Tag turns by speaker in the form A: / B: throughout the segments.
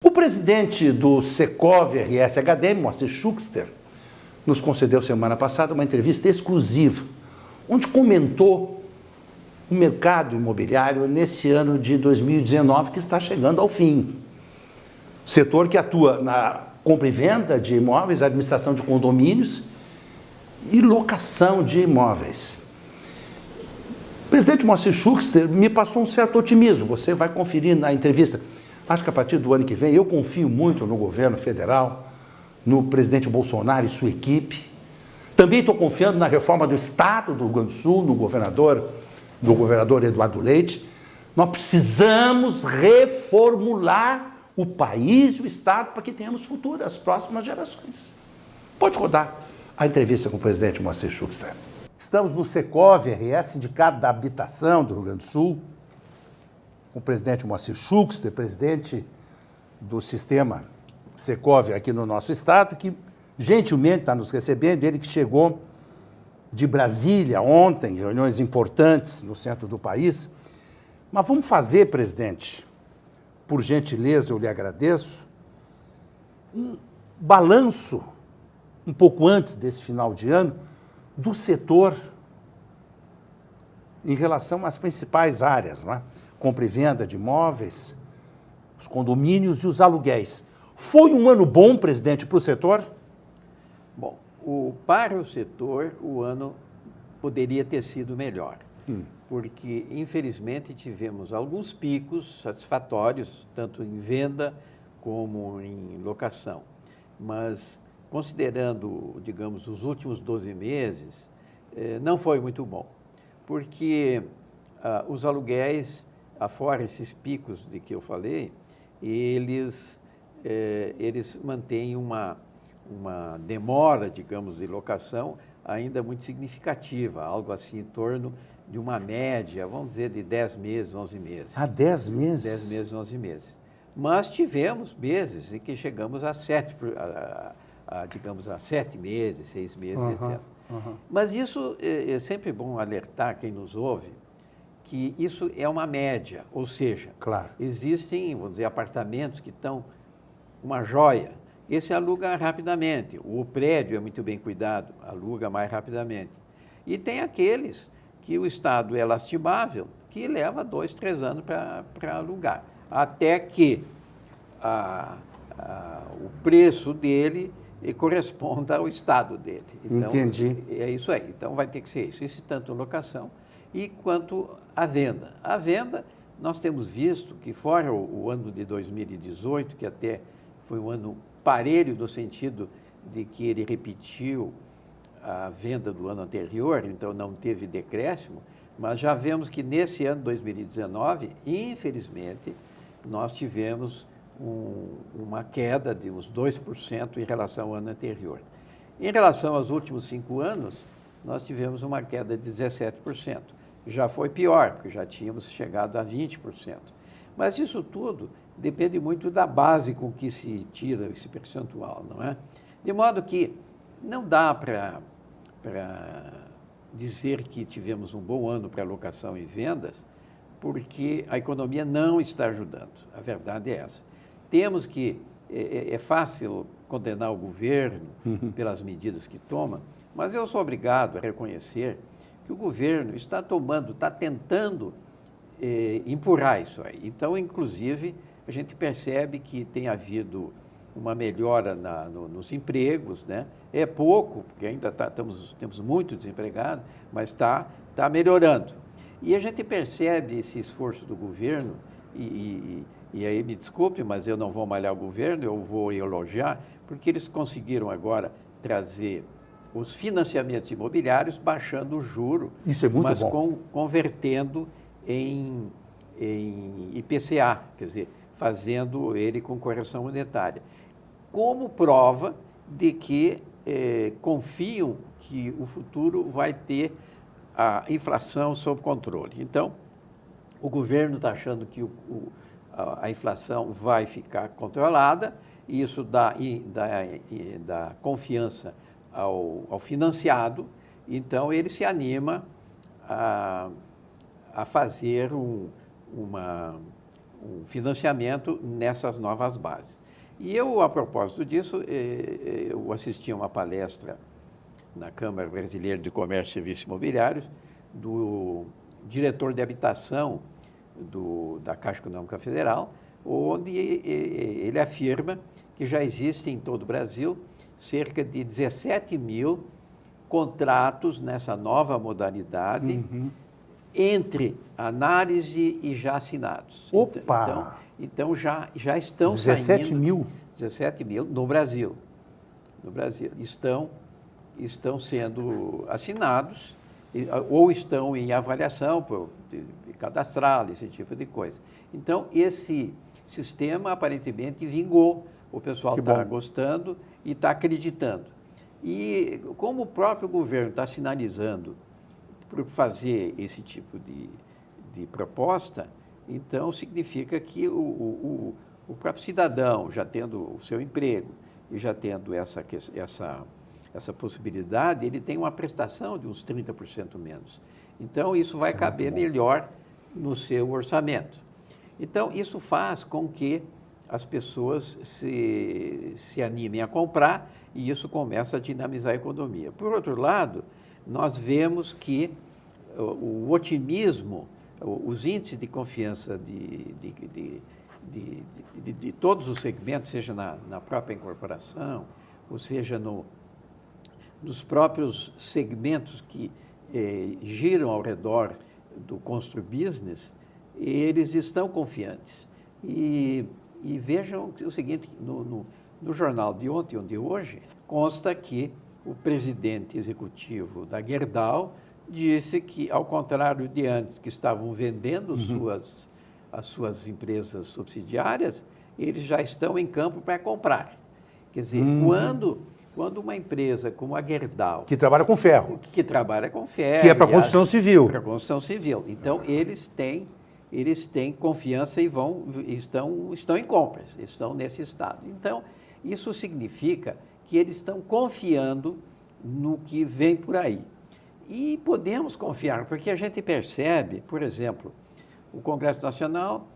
A: O presidente do Secov RS-HD, Moacir Schuchster, nos concedeu semana passada uma entrevista exclusiva, onde comentou o mercado imobiliário nesse ano de 2019 que está chegando ao fim. Setor que atua na compra e venda de imóveis, administração de condomínios e locação de imóveis. O presidente Moacir Schuchster me passou um certo otimismo, você vai conferir na entrevista. Acho que a partir do ano que vem, eu confio muito no governo federal, no presidente Bolsonaro e sua equipe. Também estou confiando na reforma do Estado do Rio Grande do Sul, no governador Eduardo Leite. Nós precisamos reformular o país e o Estado para que tenhamos futuro, as próximas gerações. Pode rodar a entrevista com o presidente Moacir Schuchster. Estamos no Secov RS, Sindicato da Habitação do Rio Grande do Sul, com o presidente Moacir Schuchster, presidente do sistema Secov aqui no nosso estado, que gentilmente está nos recebendo, ele que chegou de Brasília ontem, reuniões importantes no centro do país. Mas vamos fazer, presidente, por gentileza, eu lhe agradeço, um balanço, um pouco antes desse final de ano, do setor em relação às principais áreas, não é? Compra e venda de imóveis, os condomínios e os aluguéis. Foi um ano bom, presidente, para o setor?
B: Bom, para o setor, o ano poderia ter sido melhor, porque, infelizmente, tivemos alguns picos satisfatórios, tanto em venda como em locação. Mas, considerando, digamos, os últimos 12 meses, não foi muito bom, porque os aluguéis, afora esses picos de que eu falei, eles mantêm uma demora, digamos, de locação ainda muito significativa, algo assim em torno de uma média, vamos dizer, de 10 meses, 11 meses.
A: 10 meses?
B: 10 meses, 11 meses. Mas tivemos meses em que chegamos a 7 meses, 6 meses, etc. Mas isso é sempre bom alertar quem nos ouve, que isso é uma média, ou seja,
A: claro,
B: existem, vamos dizer, apartamentos que estão uma joia. Esse aluga rapidamente, o prédio é muito bem cuidado, aluga mais rapidamente. E tem aqueles que o estado é lastimável, que leva 2, 3 anos para alugar, até que o preço dele corresponda ao estado dele. Então,
A: entendi.
B: É isso aí, então vai ter que ser isso. Isso tanto locação e quanto a venda. A venda, nós temos visto que fora o ano de 2018, que até foi um ano parelho no sentido de que ele repetiu a venda do ano anterior, então não teve decréscimo, mas já vemos que nesse ano 2019, infelizmente, nós tivemos uma queda de uns 2% em relação ao ano anterior. Em relação aos últimos 5 anos, nós tivemos uma queda de 17%. Já foi pior, porque já tínhamos chegado a 20%. Mas isso tudo depende muito da base com que se tira esse percentual, não é? De modo que não dá para dizer que tivemos um bom ano para locação e vendas, porque a economia não está ajudando. A verdade é essa. Temos que... É fácil condenar o governo pelas medidas que toma, mas eu sou obrigado a reconhecer que o governo está tentando empurrar isso aí. Então, inclusive, a gente percebe que tem havido uma melhora nos empregos, né? É pouco, porque ainda temos muito desempregado, mas está melhorando. E a gente percebe esse esforço do governo, e aí me desculpe, mas eu não vou malhar o governo, eu vou elogiar, porque eles conseguiram agora trazer os financiamentos imobiliários baixando o juro,
A: isso é muito
B: mas
A: bom,
B: convertendo em IPCA, quer dizer, fazendo ele com correção monetária, como prova de que confiam que o futuro vai ter a inflação sob controle. Então, o governo está achando que a inflação vai ficar controlada, e isso dá confiança ao financiado, então ele se anima a fazer um financiamento nessas novas bases. E eu, a propósito disso, eu assisti a uma palestra na Câmara Brasileira de Comércio e Serviços Imobiliários do diretor de habitação da Caixa Econômica Federal, onde ele afirma que já existem em todo o Brasil cerca de 17 mil contratos nessa nova modalidade, entre análise e já assinados.
A: Opa!
B: Então já estão
A: 17
B: saindo...
A: mil?
B: 17 mil no Brasil. No Brasil. Estão sendo assinados ou estão em avaliação cadastral, esse tipo de coisa. Então, esse sistema aparentemente vingou, o pessoal está gostando e está acreditando. E como o próprio governo está sinalizando por fazer esse tipo de proposta, então significa que o próprio cidadão, já tendo o seu emprego e já tendo essa possibilidade, ele tem uma prestação de uns 30% menos. Então, isso vai caber melhor no seu orçamento. Então, isso faz com que as pessoas se animem a comprar e isso começa a dinamizar a economia. Por outro lado, nós vemos que o otimismo, os índices de confiança de todos os segmentos, seja na própria incorporação, ou seja nos próprios segmentos que giram ao redor do Constru Business, eles estão confiantes. E vejam o seguinte, no jornal de ontem ou de hoje, consta que o presidente executivo da Gerdau disse que, ao contrário de antes, que estavam vendendo as suas empresas subsidiárias, eles já estão em campo para comprar. Quer dizer, quando uma empresa como a Gerdau...
A: Que trabalha com ferro.
B: Que trabalha com ferro.
A: Que é para a construção civil.
B: Para a construção civil. Então, eles têm confiança e estão em compras, estão nesse estado. Então, isso significa que eles estão confiando no que vem por aí. E podemos confiar, porque a gente percebe, por exemplo, o Congresso Nacional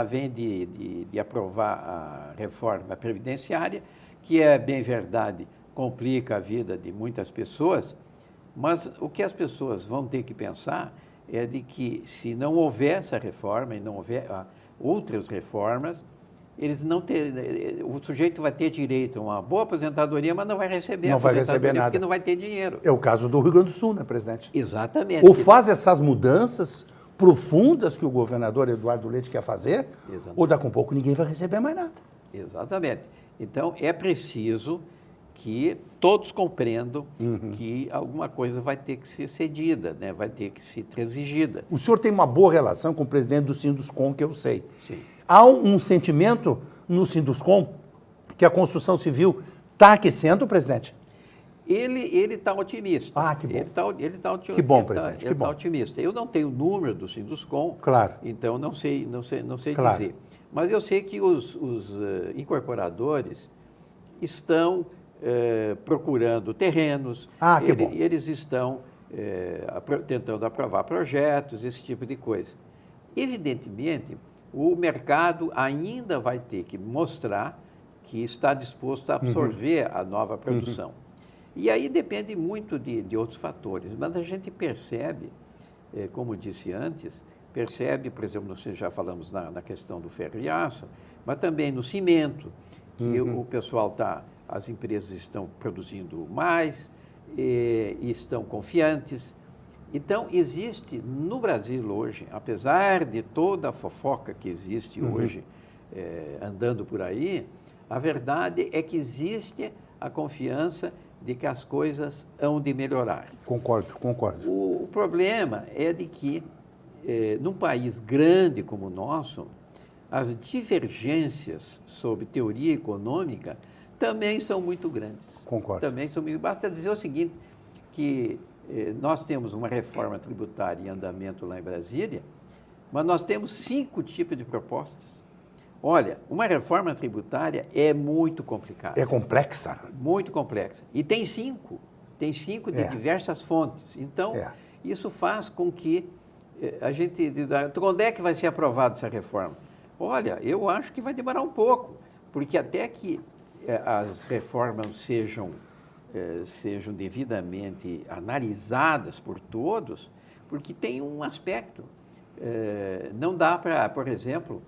B: vem de aprovar a reforma previdenciária, que é, bem verdade, complica a vida de muitas pessoas, mas o que as pessoas vão ter que pensar é de que, se não houver essa reforma e não houver outras reformas, o sujeito vai ter direito a uma boa aposentadoria, mas não vai receber
A: não vai receber nada,
B: porque não vai ter dinheiro.
A: É o caso do Rio Grande do Sul, né, presidente?
B: Exatamente.
A: Ou faz essas mudanças profundas que o governador Eduardo Leite quer fazer, ou daqui a um pouco ninguém vai receber mais nada.
B: Exatamente. Então, é preciso que todos compreendam que alguma coisa vai ter que ser cedida, né? Vai ter que ser transigida.
A: O senhor tem uma boa relação com o presidente do Sinduscom, que eu sei.
B: Sim.
A: Há um sentimento no Sinduscom que a construção civil está aquecendo, presidente?
B: Ele está otimista.
A: Ah, que bom.
B: Ele tá otimista.
A: Que bom, presidente, que bom.
B: Ele está otimista. Eu não tenho o número do Sinduscom,
A: claro.
B: Então não sei
A: claro.
B: dizer. Mas eu sei que os incorporadores estão procurando terrenos,
A: que bom.
B: Eles estão tentando aprovar projetos, esse tipo de coisa. Evidentemente, o mercado ainda vai ter que mostrar que está disposto a absorver a nova produção. E aí depende muito de outros fatores, mas a gente percebe, como disse antes, por exemplo, nós já falamos na questão do ferro e aço, mas também no cimento, que o pessoal as empresas estão produzindo mais e estão confiantes. Então, existe no Brasil hoje, apesar de toda a fofoca que existe hoje andando por aí, a verdade é que existe a confiança de que as coisas hão de melhorar.
A: Concordo.
B: O problema é de que, num país grande como o nosso, as divergências sobre teoria econômica também são muito grandes.
A: Concordo.
B: Basta dizer o seguinte, que nós temos uma reforma tributária em andamento lá em Brasília, mas nós temos 5 tipos de propostas. Olha, uma reforma tributária é muito complicada.
A: É complexa.
B: Muito complexa. E tem 5 de diversas fontes. Então, isso faz com que a gente diz, quando é que vai ser aprovada essa reforma? Olha, eu acho que vai demorar um pouco, porque até que as reformas sejam devidamente analisadas por todos, porque tem um aspecto. Não dá para, por exemplo,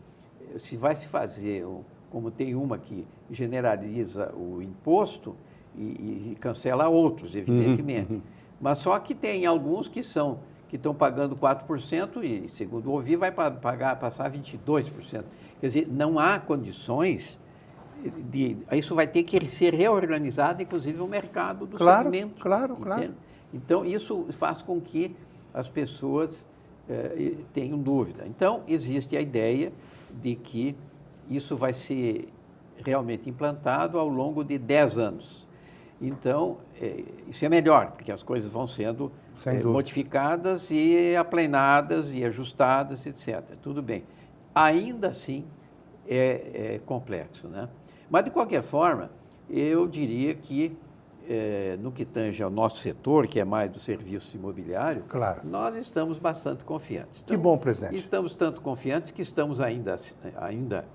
B: se vai se fazer, como tem uma que generaliza o imposto e cancela outros, evidentemente. Mas só que tem alguns que estão pagando 4% e, segundo ouvi, vai passar 22%. Quer dizer, não há condições isso vai ter que ser reorganizado, inclusive o mercado do segmento.
A: Claro.
B: Então, isso faz com que as pessoas tenham dúvida. Então, existe a ideia de que isso vai ser realmente implantado ao longo de 10 anos. Então, isso é melhor, porque as coisas vão sendo modificadas e aplanadas e ajustadas, etc. Tudo bem. Ainda assim, é complexo, né? Mas, de qualquer forma, eu diria que, no que tange ao nosso setor, que é mais do serviço imobiliário, nós estamos bastante confiantes. Então,
A: que bom, presidente.
B: Estamos tanto confiantes que estamos ainda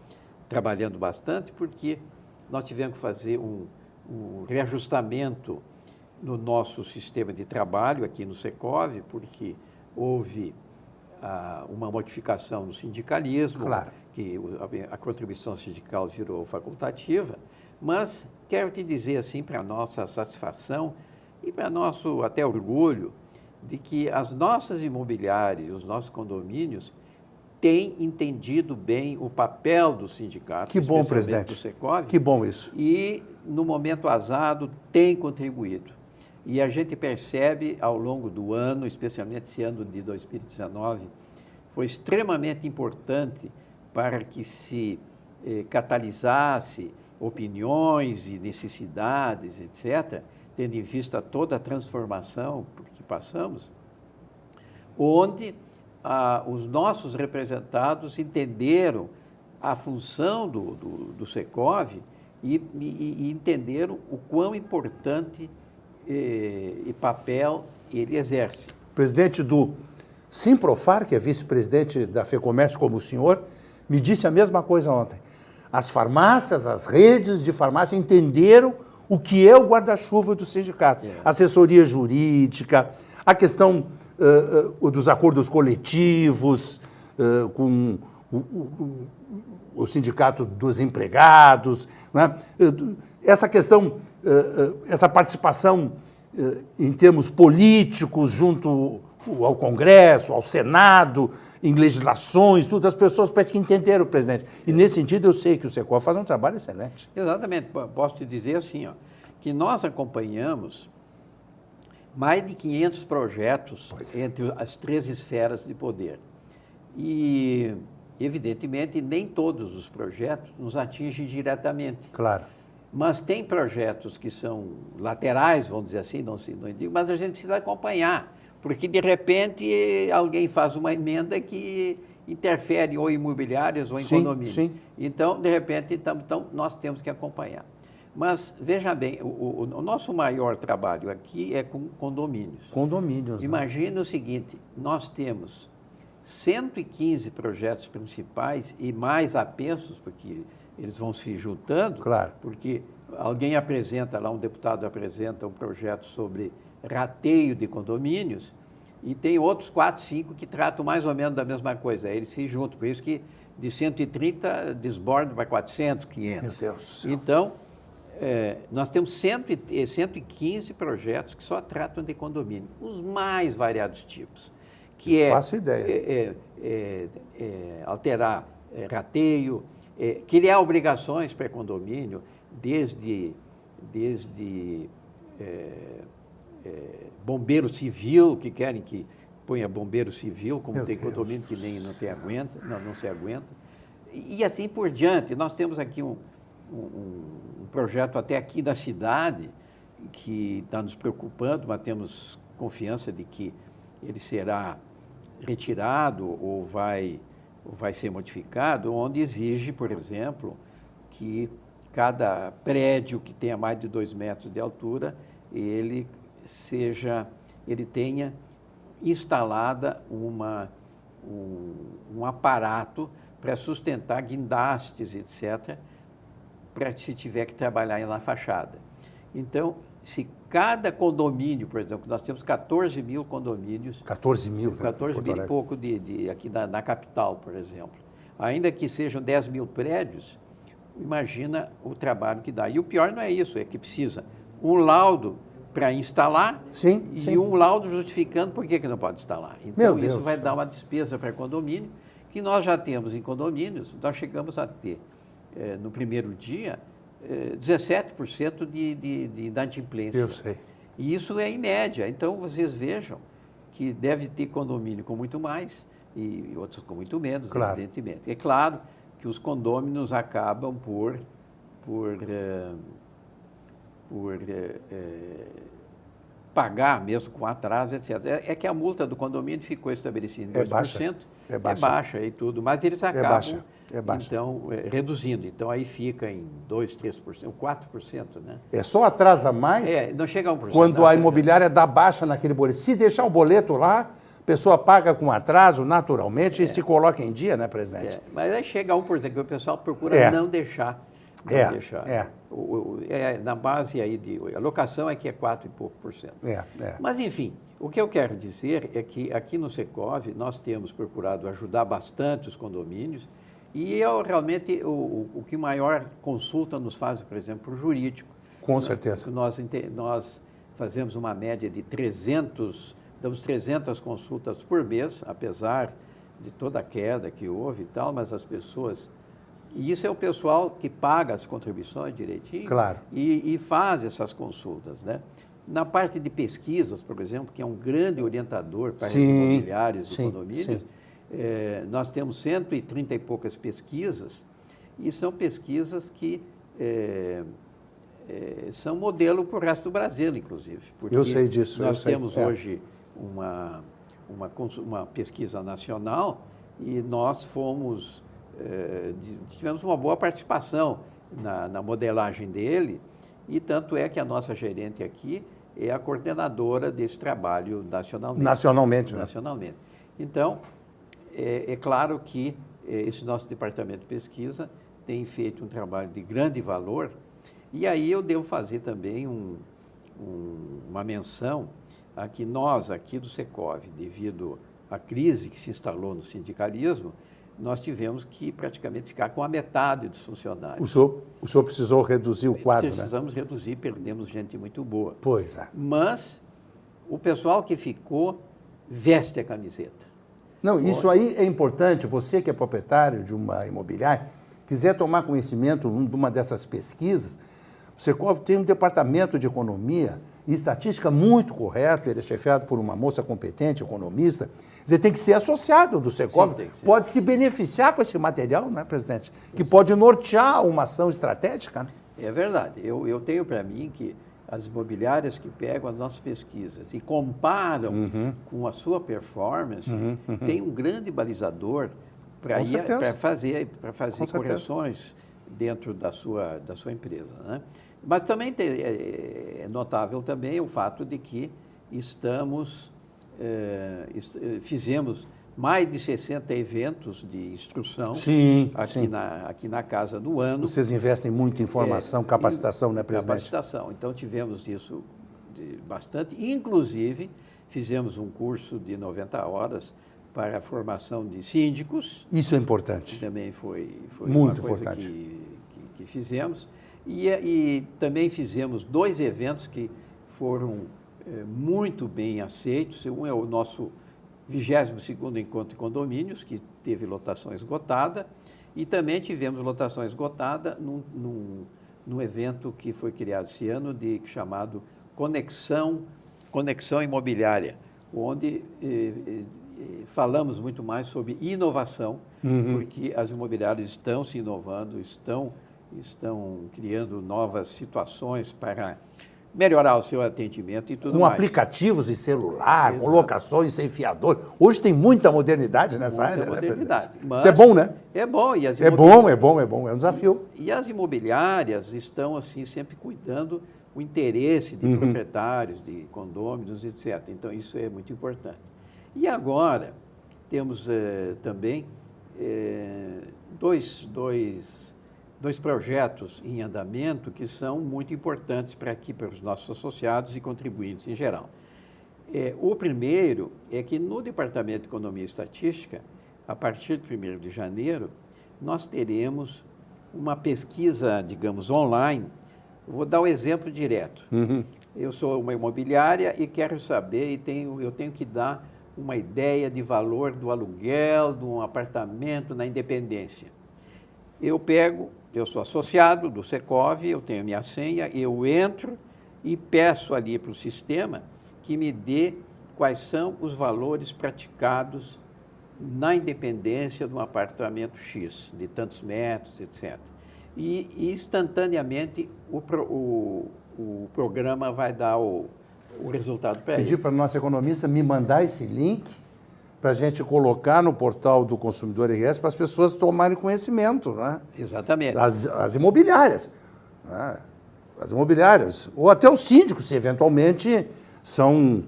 B: trabalhando bastante, porque nós tivemos que fazer um reajustamento no nosso sistema de trabalho aqui no Secov, porque houve uma modificação no sindicalismo, que a contribuição sindical virou facultativa, mas quero te dizer assim, para a nossa satisfação e para nosso até orgulho, de que as nossas imobiliárias, os nossos condomínios, têm entendido bem o papel do sindicato,
A: que bom, presidente.
B: Do Secov,
A: que bom isso.
B: E, no momento azado, tem contribuído. E a gente percebe ao longo do ano, especialmente esse ano de 2019, foi extremamente importante para que se catalisasse opiniões e necessidades, etc., tendo em vista toda a transformação por que passamos, onde os nossos representados entenderam a função do Secov e entenderam o quão importante e papel ele exerce.
A: Presidente do Simprofar, que é vice-presidente da FEComércio como o senhor, me disse a mesma coisa ontem. As farmácias, as redes de farmácia entenderam o que é o guarda-chuva do sindicato. Assessoria jurídica, a questão dos acordos coletivos com o sindicato dos empregados, né? Essa questão, essa participação em termos políticos junto ao Congresso, ao Senado, em legislações, tudo, as pessoas parece que entenderam, presidente. E nesse sentido eu sei que o Secov faz um trabalho excelente.
B: Exatamente. Posso te dizer assim, que nós acompanhamos mais de 500 projetos entre as 3 esferas de poder. E, evidentemente, nem todos os projetos nos atingem diretamente.
A: Claro.
B: Mas tem projetos que são laterais, vamos dizer assim, não digo, mas a gente precisa acompanhar, porque, de repente, alguém faz uma emenda que interfere ou em imobiliárias ou em condomínios.
A: Sim.
B: Então, de repente, então, nós temos que acompanhar. Mas, veja bem, o nosso maior trabalho aqui é com condomínios.
A: Condomínios.
B: Imagina o seguinte, nós temos 115 projetos principais e mais apensos, porque eles vão se juntando, porque alguém apresenta lá, um deputado apresenta um projeto sobre rateio de condomínios e tem outros 4, 5 que tratam mais ou menos da mesma coisa, eles se juntam, por isso que de 130 desborda para 400, 500.
A: Meu Deus do céu.
B: Então, nós temos 115 projetos que só tratam de condomínio, os mais variados tipos, que
A: faço ideia.
B: Alterar rateio, criar obrigações para condomínio, desde bombeiro civil, que querem que ponha bombeiro civil, como tem condomínio que nem não se aguenta, e assim por diante. Nós temos aqui um projeto até aqui da cidade que está nos preocupando, mas temos confiança de que ele será retirado ou vai ser modificado, onde exige, por exemplo, que cada prédio que tenha mais de 2 metros de altura, ele tenha instalada uma um aparato para sustentar guindastes, etc., para se tiver que trabalhar na fachada. Então, se cada condomínio, por exemplo, nós temos 14 mil condomínios.
A: 14 mil, né?
B: 14 mil e pouco aqui na capital, por exemplo. Ainda que sejam 10 mil prédios, imagina o trabalho que dá. E o pior não é isso, é que precisa um laudo para instalar e um laudo justificando por que não pode instalar. Então, isso vai dar uma despesa para condomínio, que nós já temos em condomínios. Nós chegamos a ter, no primeiro dia, 17% de inadimplência.
A: Eu sei.
B: E isso é em média. Então, vocês vejam que deve ter condomínio com muito mais e outros com muito menos,
A: claro.
B: Evidentemente. É claro que os condôminos acabam por pagar mesmo com atraso, etc. É que a multa do condomínio ficou estabelecida em 2%. É baixa e tudo, mas eles acabam, então, reduzindo. Então, aí fica em 2%, 3%, 4%, né?
A: Só atrasa mais
B: não chega a 1%.
A: Quando a imobiliária dá baixa naquele boleto. Se deixar o boleto lá, a pessoa paga com atraso, naturalmente, e se coloca em dia, né, presidente?
B: Mas aí chega a 1%, que o pessoal procura não deixar. Na base aí a locação é que é 4 e pouco por cento. Mas, enfim, o que eu quero dizer é que aqui no Secov nós temos procurado ajudar bastante os condomínios e realmente o que maior consulta nos faz, por exemplo, o jurídico.
A: Com certeza.
B: Nós fazemos uma média de 300, damos 300 consultas por mês, apesar de toda a queda que houve e tal, mas as pessoas... E isso é o pessoal que paga as contribuições direitinho,
A: claro,
B: e faz essas consultas, né? Na parte de pesquisas, por exemplo, que é um grande orientador para os imobiliários e condomínios, nós temos 130 e poucas pesquisas, e são pesquisas que são modelo para o resto do Brasil, inclusive. Porque
A: eu sei disso.
B: Nós temos hoje uma pesquisa nacional e nós fomos... tivemos uma boa participação na modelagem dele, e tanto é que a nossa gerente aqui é a coordenadora desse trabalho nacionalmente.
A: Nacionalmente.
B: Então, é claro que esse nosso departamento de pesquisa tem feito um trabalho de grande valor, e aí eu devo fazer também uma menção a que nós, aqui do Secov, devido à crise que se instalou no sindicalismo, nós tivemos que praticamente ficar com a metade dos funcionários.
A: O senhor precisou reduzir o quadro, né?
B: Precisamos reduzir, perdemos gente muito boa.
A: Pois é.
B: Mas o pessoal que ficou veste a camiseta.
A: Não, isso aí é importante. Você que é proprietário de uma imobiliária, quiser tomar conhecimento de uma dessas pesquisas, o Secov tem um departamento de economia e estatística muito correto, ele é chefiado por uma moça competente, economista. Você tem que ser associado do Secov, pode se beneficiar com esse material, né, presidente? Que pode nortear uma ação estratégica. Né?
B: É verdade. Eu tenho para mim que as imobiliárias que pegam as nossas pesquisas e comparam com a sua performance, tem um grande balizador para fazer correções dentro da sua empresa, né? Mas também é notável também o fato de que fizemos mais de 60 eventos de instrução aqui na casa no ano.
A: Vocês investem muito em formação, capacitação, né, presidente?
B: Capacitação. Então, tivemos isso bastante. Inclusive, fizemos um curso de 90 horas para a formação de síndicos.
A: Isso é importante.
B: Também foi
A: muito
B: uma coisa
A: importante
B: que fizemos. E também fizemos 2 eventos que foram muito bem aceitos. Um é o nosso 22º Encontro de Condomínios, que teve lotação esgotada, e também tivemos lotação esgotada num evento que foi criado esse ano, chamado Conexão Imobiliária, onde falamos muito mais sobre inovação, porque as imobiliárias estão se inovando, estão criando novas situações para melhorar o seu atendimento e tudo mais.
A: Com aplicativos de celular, com locações sem fiador. Hoje tem muita modernidade nessa área,
B: modernidade.
A: Né, mas isso é bom, né?
B: É bom. E
A: é bom. É um desafio.
B: E as imobiliárias estão, assim, sempre cuidando o interesse de proprietários, de condôminos, etc. Então, isso é muito importante. E agora, temos também dois projetos em andamento que são muito importantes para os nossos associados e contribuintes em geral. O primeiro é que no Departamento de Economia e Estatística, a partir de 1º de janeiro, nós teremos uma pesquisa, digamos, online. Vou dar um exemplo direto. Eu sou uma imobiliária e quero saber, eu tenho que dar uma ideia de valor do aluguel de um apartamento na Independência. Eu sou associado do Secov, eu tenho minha senha, eu entro e peço ali para o sistema que me dê quais são os valores praticados na Independência de um apartamento X, de tantos metros, etc. E instantaneamente o programa vai dar o resultado para ele.
A: Pedir para a nossa economista me mandar esse link para a gente colocar no portal do Consumidor RS para as pessoas tomarem conhecimento, né?
B: Exatamente.
A: As imobiliárias, né? As imobiliárias, ou até os síndicos, se eventualmente são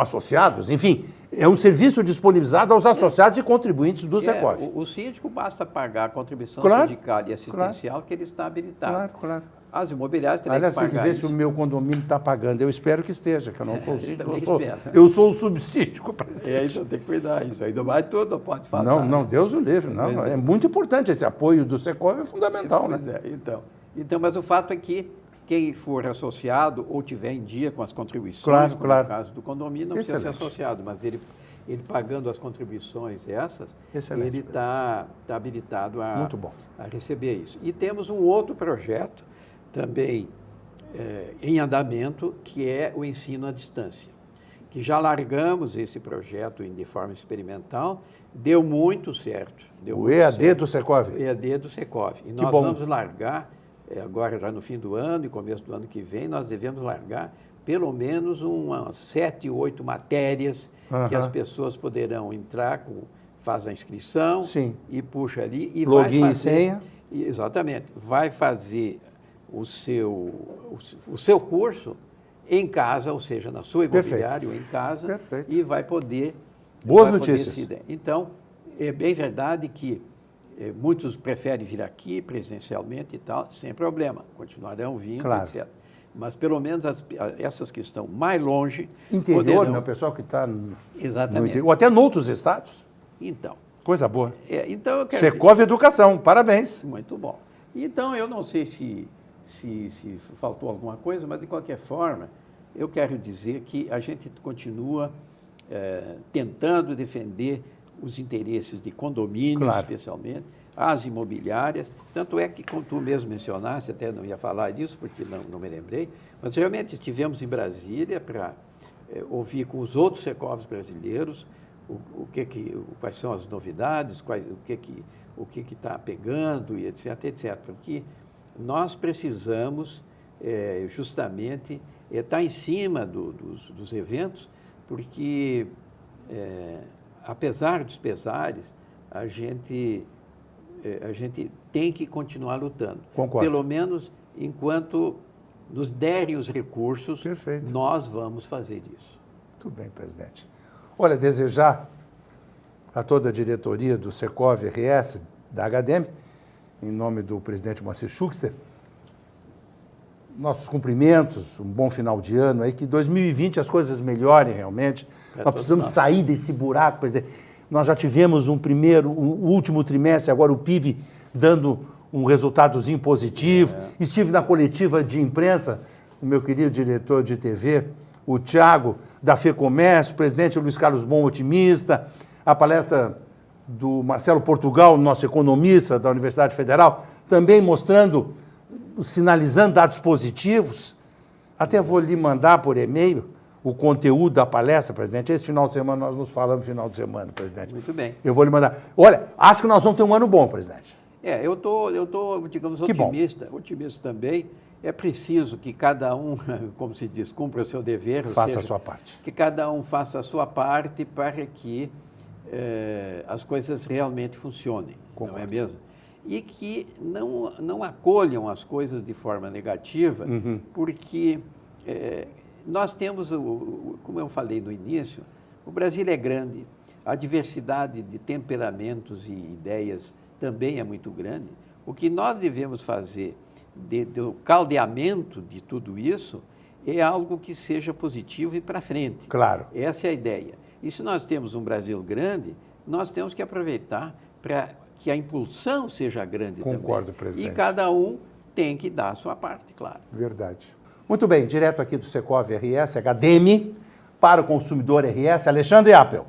A: associados, enfim, é um serviço disponibilizado aos associados e contribuintes do Secov.
B: O síndico basta pagar a contribuição
A: Claro,
B: sindical e assistencial que ele está habilitado.
A: Claro.
B: As imobiliárias teriam
A: Aliás,
B: que
A: tem
B: pagar
A: que ver
B: isso.
A: se o meu condomínio está pagando. Eu espero que esteja, que eu não sou o síndico,
B: também
A: eu sou o subsíndico.
B: Então tem que cuidar isso. Ainda mais tudo não pode faltar.
A: Não, Deus o livre. Não, é muito importante esse apoio do Secov, é fundamental, né?
B: Então, mas o fato é que quem for associado ou tiver em dia com as contribuições, como no caso do condomínio, não precisa ser associado, mas ele pagando as contribuições essas, ele está habilitado a receber isso. E temos um outro projeto também em andamento, que é o ensino à distância, que já largamos esse projeto de forma experimental, deu muito certo.
A: O EAD do Secov?
B: EAD do Secov. E nós vamos largar, agora já no fim do ano e começo do ano que vem, nós devemos largar pelo menos umas 7, 8 matérias que as pessoas poderão entrar, faz a inscrição e puxa ali e
A: login
B: vai
A: fazer, e senha.
B: Exatamente. Vai fazer o seu curso em casa, ou seja, na sua imobiliária ou em casa, e vai poder...
A: Boas notícias.
B: Então, é bem verdade que muitos preferem vir aqui presencialmente e tal, sem problema, continuarão vindo, etc. Mas, pelo menos, essas que estão mais longe...
A: Interior, né? O pessoal que está no
B: interior,
A: ou até em outros estados.
B: Então.
A: Coisa boa.
B: Então eu quero
A: Secov Educação, parabéns.
B: Muito bom. Então, eu não sei se faltou alguma coisa, mas, de qualquer forma, eu quero dizer que a gente continua tentando defender os interesses de condomínios, especialmente, as imobiliárias. Tanto é que, como tu mesmo mencionaste, até não ia falar disso, porque não me lembrei, mas realmente estivemos em Brasília para ouvir com os outros Secovs brasileiros quais são as novidades, o que está pegando, e etc. Porque nós precisamos justamente estar em cima dos eventos, porque, apesar dos pesares, a gente tem que continuar lutando.
A: Concordo.
B: Pelo menos enquanto nos derem os recursos, nós vamos fazer isso.
A: Muito bem, presidente. Olha, desejar a toda a diretoria do Secov RS, da HDM, em nome do presidente Moacir Schuchster, nossos cumprimentos, um bom final de ano, aí, que 2020 as coisas melhorem realmente. Nós precisamos sair desse buraco, presidente. Nós já tivemos o último trimestre, agora o PIB dando um resultadozinho positivo. Estive na coletiva de imprensa, o meu querido diretor de TV, o Thiago, da FEComércio, o presidente Luiz Carlos Bom, otimista, a palestra do Marcelo Portugal, nosso economista da Universidade Federal, também mostrando, sinalizando dados positivos. Até vou lhe mandar por e-mail o conteúdo da palestra, presidente. Esse final de semana nós nos falamos final de semana, presidente.
B: Muito bem.
A: Eu vou lhe mandar. Olha, acho que nós vamos ter um ano bom, presidente.
B: Eu tô, digamos, otimista também. É preciso que cada um, como se diz, cumpra o seu dever.
A: Faça a sua parte.
B: Que cada um faça a sua parte para que as coisas realmente funcionem. Concordo. Não é mesmo? E que não acolham as coisas de forma negativa, porque nós temos, como eu falei no início, o Brasil é grande, A diversidade de temperamentos e ideias também é muito grande. O que nós devemos fazer do caldeamento de tudo isso é algo que seja positivo e para frente.
A: Claro.
B: Essa é a ideia. E se nós temos um Brasil grande, nós temos que aproveitar para que a impulsão seja grande também.
A: Concordo, presidente.
B: E cada um tem que dar a sua parte, claro.
A: Verdade. Muito bem, direto aqui do Secovi RS, HDM, para o consumidor RS, Alexandre Appel.